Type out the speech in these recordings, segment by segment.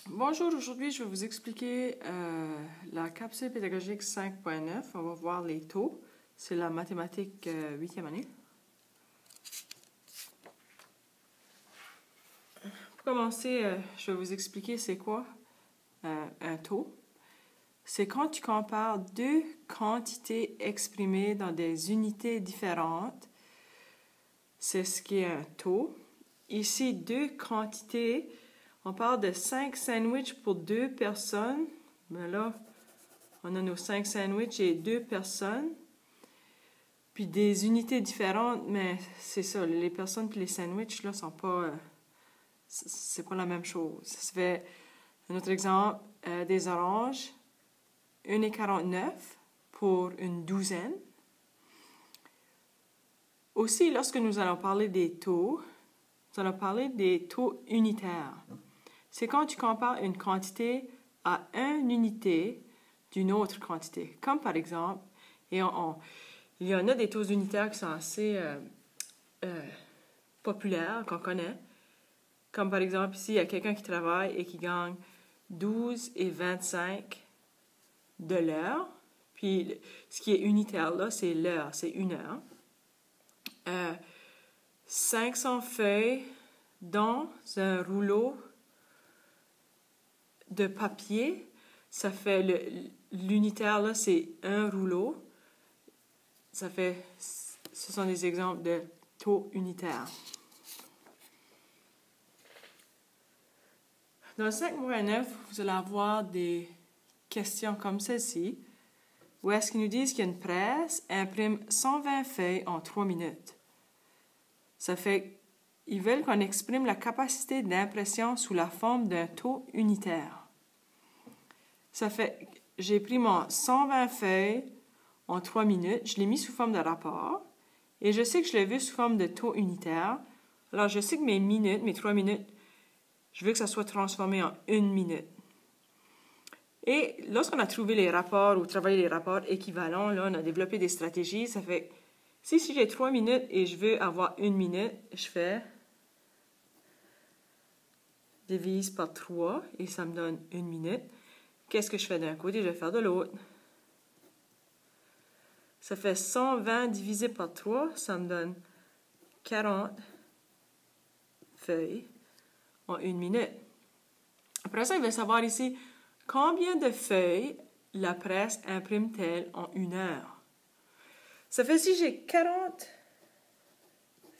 Bonjour, aujourd'hui je vais vous expliquer la capsule pédagogique 5.9. On va voir les taux. C'est la mathématique 8e année. Pour commencer, je vais vous expliquer c'est quoi un taux. C'est quand tu compares deux quantités exprimées dans des unités différentes. C'est ce qui est un taux. Ici, deux quantités. On parle de 5 sandwichs pour 2 personnes. Mais là, on a nos 5 sandwichs et 2 personnes. Puis des unités différentes, mais c'est ça, les personnes puis les sandwichs, là, sont pas... c'est pas la même chose. Ça fait un autre exemple, des oranges, 1,49 pour une douzaine. Aussi, lorsque nous allons parler des taux, nous allons parler des taux unitaires. C'est quand tu compares une quantité à une unité d'une autre quantité. Comme par exemple, il y en a des taux unitaires qui sont assez populaires, qu'on connaît. Comme par exemple, ici, il y a quelqu'un qui travaille et qui gagne 12,25 de l'heure. Puis, ce qui est unitaire là, c'est l'heure, c'est une heure. 500 feuilles dans un rouleau de papier. Ça fait l'unitaire là, c'est un rouleau. Ce sont des exemples de taux unitaires. Dans le 5.9, vous allez avoir des questions comme celle-ci, où est-ce qu'ils nous disent qu'une presse imprime 120 feuilles en 3 minutes. Ça fait ils veulent qu'on exprime la capacité d'impression sous la forme d'un taux unitaire. Ça fait, j'ai pris mon 120 feuilles en 3 minutes, je l'ai mis sous forme de rapport, et je sais que je l'ai vu sous forme de taux unitaire. Alors, je sais que mes 3 minutes, je veux que ça soit transformé en 1 minute. Et lorsqu'on a trouvé les rapports ou travaillé les rapports équivalents, là, on a développé des stratégies. Ça fait, si j'ai 3 minutes et je veux avoir 1 minute, je fais divise par 3 et ça me donne 1 minute. Qu'est-ce que je fais d'un côté? Je vais faire de l'autre. Ça fait 120 divisé par 3, ça me donne 40 feuilles en 1 minute. Après ça, il va savoir ici combien de feuilles la presse imprime-t-elle en 1 heure. Ça fait si j'ai 40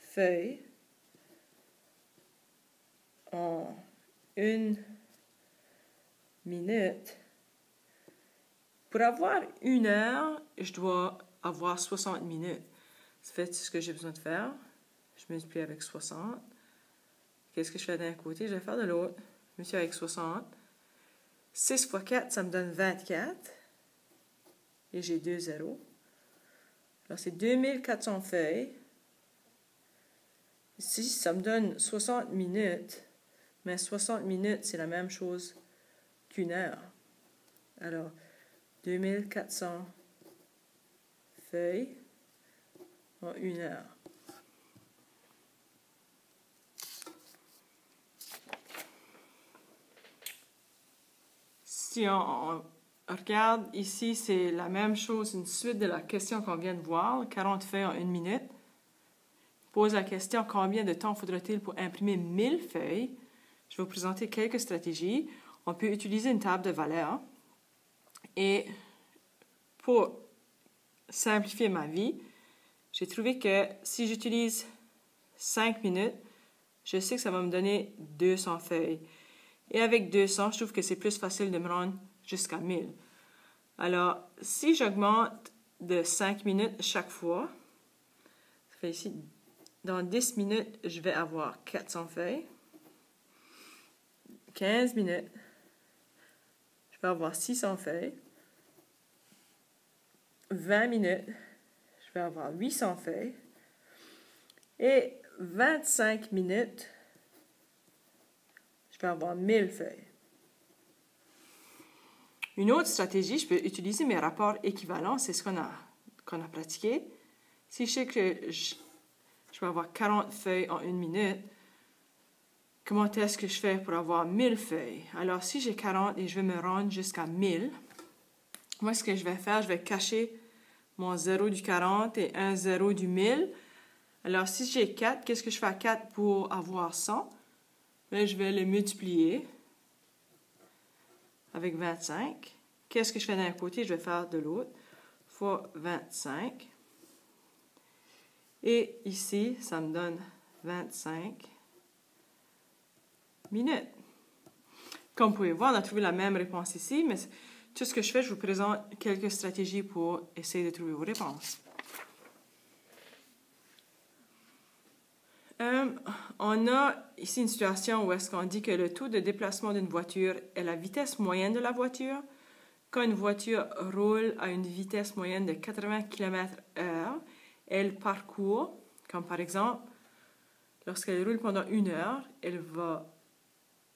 feuilles en 1 minute, pour avoir 1 heure, je dois avoir 60 minutes. Ça fait ce que j'ai besoin de faire. Je multiplie avec 60. Qu'est-ce que je fais d'un côté? Je vais faire de l'autre. Je multiplie avec 60. 6 fois 4, ça me donne 24. Et j'ai 2 zéros. Alors, c'est 2400 feuilles. Ici, ça me donne 60 minutes. Mais 60 minutes, c'est la même chose qu'une heure. Alors, 2400 feuilles en 1 heure. Si on regarde ici, c'est la même chose, une suite de la question qu'on vient de voir, 40 feuilles en 1 minute. Pose la question, combien de temps faudra-t-il pour imprimer 1000 feuilles? Je vais vous présenter quelques stratégies. On peut utiliser une table de valeurs. Et pour simplifier ma vie, j'ai trouvé que si j'utilise 5 minutes, je sais que ça va me donner 200 feuilles. Et avec 200, je trouve que c'est plus facile de me rendre jusqu'à 1000. Alors, si j'augmente de 5 minutes chaque fois, ça fait ici, dans 10 minutes, je vais avoir 400 feuilles. 15 minutes, je vais avoir 600 feuilles. 20 minutes, je vais avoir 800 feuilles. Et 25 minutes, je vais avoir 1000 feuilles. Une autre stratégie, je peux utiliser mes rapports équivalents, c'est ce qu'on a pratiqué. Si je sais que je vais avoir 40 feuilles en 1 minute, comment est-ce que je fais pour avoir 1000 feuilles? Alors, si j'ai 40 et je vais me rendre jusqu'à 1000, moi, ce que je vais faire, je vais cacher mon 0 du 40 et un 0 du 1000. Alors, si j'ai 4, qu'est-ce que je fais à 4 pour avoir 100? Bien, je vais le multiplier avec 25. Qu'est-ce que je fais d'un côté? Je vais faire de l'autre. Fois 25. Et ici, ça me donne 25 minutes. Comme vous pouvez voir, on a trouvé la même réponse ici, mais tout ce que je fais, je vous présente quelques stratégies pour essayer de trouver vos réponses. On a ici une situation où est-ce qu'on dit que le taux de déplacement d'une voiture est la vitesse moyenne de la voiture. Quand une voiture roule à une vitesse moyenne de 80 km/h, elle parcourt, comme par exemple, lorsqu'elle roule pendant 1 heure, elle va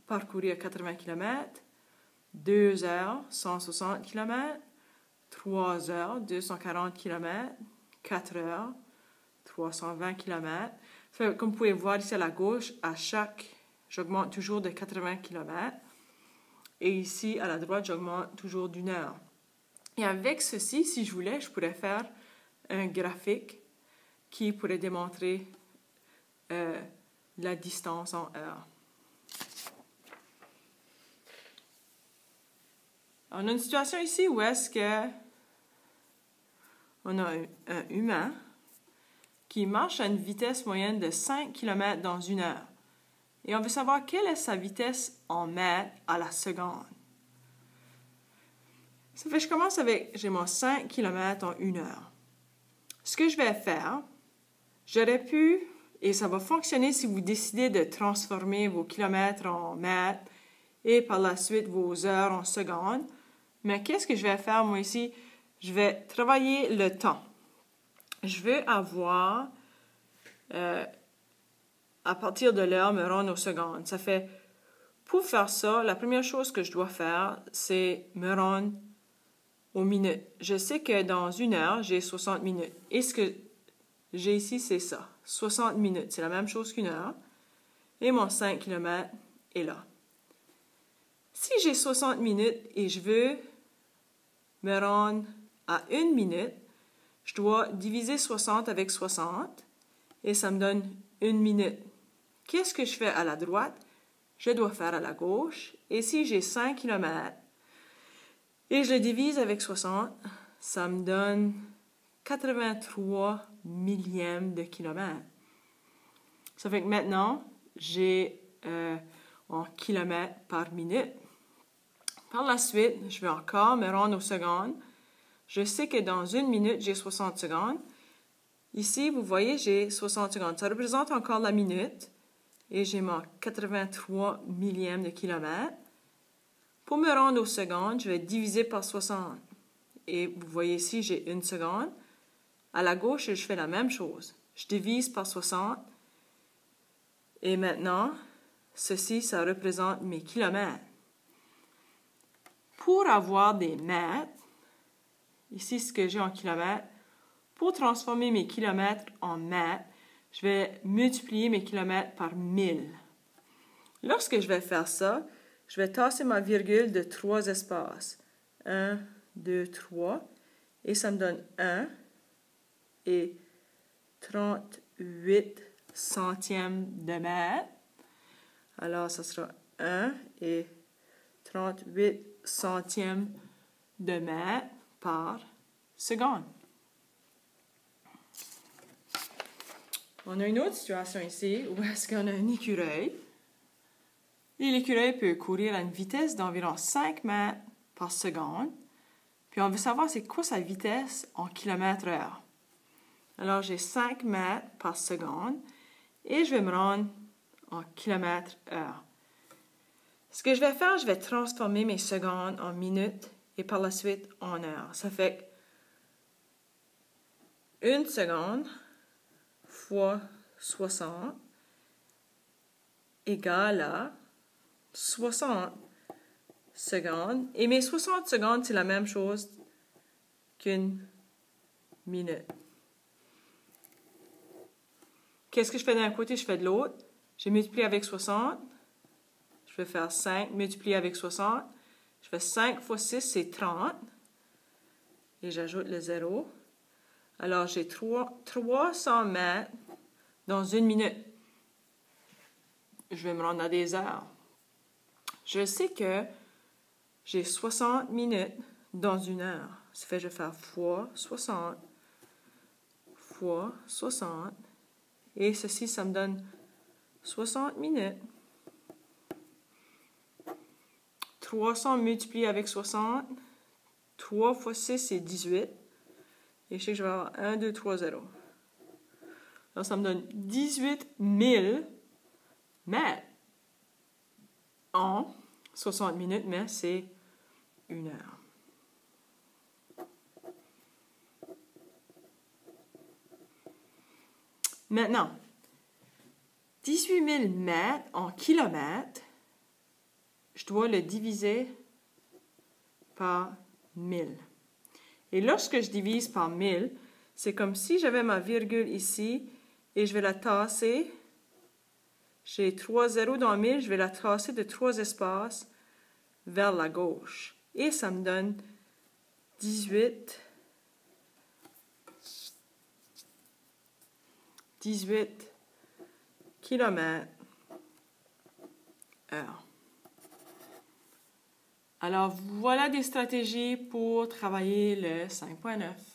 parcourir 80 km, 2 heures, 160 km, 3 heures, 240 km, 4 heures, 320 km. Comme vous pouvez voir ici à la gauche, j'augmente toujours de 80 km. Et ici, à la droite, j'augmente toujours d'1 heure. Et avec ceci, si je voulais, je pourrais faire un graphique qui pourrait démontrer la distance en heures. On a une situation ici où est-ce que on a un humain qui marche à une vitesse moyenne de 5 km dans 1 heure. Et on veut savoir quelle est sa vitesse en mètres à la seconde. Ça fait que je commence avec, j'ai mon 5 km en 1 heure. Ce que je vais faire, j'aurais pu, et ça va fonctionner si vous décidez de transformer vos kilomètres en mètres et par la suite vos heures en secondes. Mais qu'est-ce que je vais faire, moi, ici? Je vais travailler le temps. Je veux avoir, à partir de l'heure, me rendre aux secondes. Ça fait, pour faire ça, la première chose que je dois faire, c'est me rendre aux minutes. Je sais que dans 1 heure, j'ai 60 minutes. Et ce que j'ai ici, c'est ça. 60 minutes. C'est la même chose qu'1 heure. Et mon 5 km est là. Si j'ai 60 minutes et je veux me rendre à 1 minute, je dois diviser 60 avec 60 et ça me donne 1 minute. Qu'est-ce que je fais à la droite? Je dois faire à la gauche. Et si j'ai 5 km et je le divise avec 60, ça me donne 83 millièmes de kilomètre. Ça fait que maintenant, j'ai en kilomètres par minute. Par la suite, je vais encore me rendre aux secondes. Je sais que dans 1 minute, j'ai 60 secondes. Ici, vous voyez, j'ai 60 secondes. Ça représente encore la minute. Et j'ai mon 83 millièmes de kilomètre. Pour me rendre aux secondes, je vais diviser par 60. Et vous voyez ici, j'ai 1 seconde. À la gauche, je fais la même chose. Je divise par 60. Et maintenant, ceci, ça représente mes kilomètres. Pour avoir des mètres, ici, ce que j'ai en kilomètres, pour transformer mes kilomètres en mètres, je vais multiplier mes kilomètres par 1000. Lorsque je vais faire ça, je vais tasser ma virgule de 3 espaces. 1, 2, 3. Et ça me donne 1 et 38 centièmes de mètre. Alors, ça sera 1 et 38 centièmes de mètre par seconde. On a une autre situation ici où est-ce qu'on a un écureuil. Et l'écureuil peut courir à une vitesse d'environ 5 mètres par seconde. Puis on veut savoir c'est quoi sa vitesse en kilomètres/heure. Alors j'ai 5 mètres par seconde et je vais me rendre en kilomètres/heure. Ce que je vais faire, je vais transformer mes secondes en minutes et par la suite en heures. Ça fait 1 seconde fois 60 égale à 60 secondes. Et mes 60 secondes, c'est la même chose qu'1 minute. Qu'est-ce que je fais d'un côté, je fais de l'autre. J'ai multiplié avec 60. Je vais faire 5 multiplié avec 60. Je fais 5 fois 6, c'est 30. Et j'ajoute le 0. Alors, j'ai 300 mètres dans une minute. Je vais me rendre à des heures. Je sais que j'ai 60 minutes dans une heure. Ça fait que je vais faire fois 60 fois 60. Et ceci, ça me donne 60 minutes. 300 multiplié avec 60. 3 fois 6, c'est 18. Et je sais que je vais avoir 1, 2, 3, 0. Alors, ça me donne 18 000 mètres en 60 minutes, mais c'est 1 heure. Maintenant, 18 000 mètres en kilomètres, je dois le diviser par 1000. Et lorsque je divise par 1000, c'est comme si j'avais ma virgule ici et je vais la tasser. J'ai 3 zéros dans 1000, je vais la tasser de 3 espaces vers la gauche. Et ça me donne 18 km/h. Alors, voilà des stratégies pour travailler le 5.9.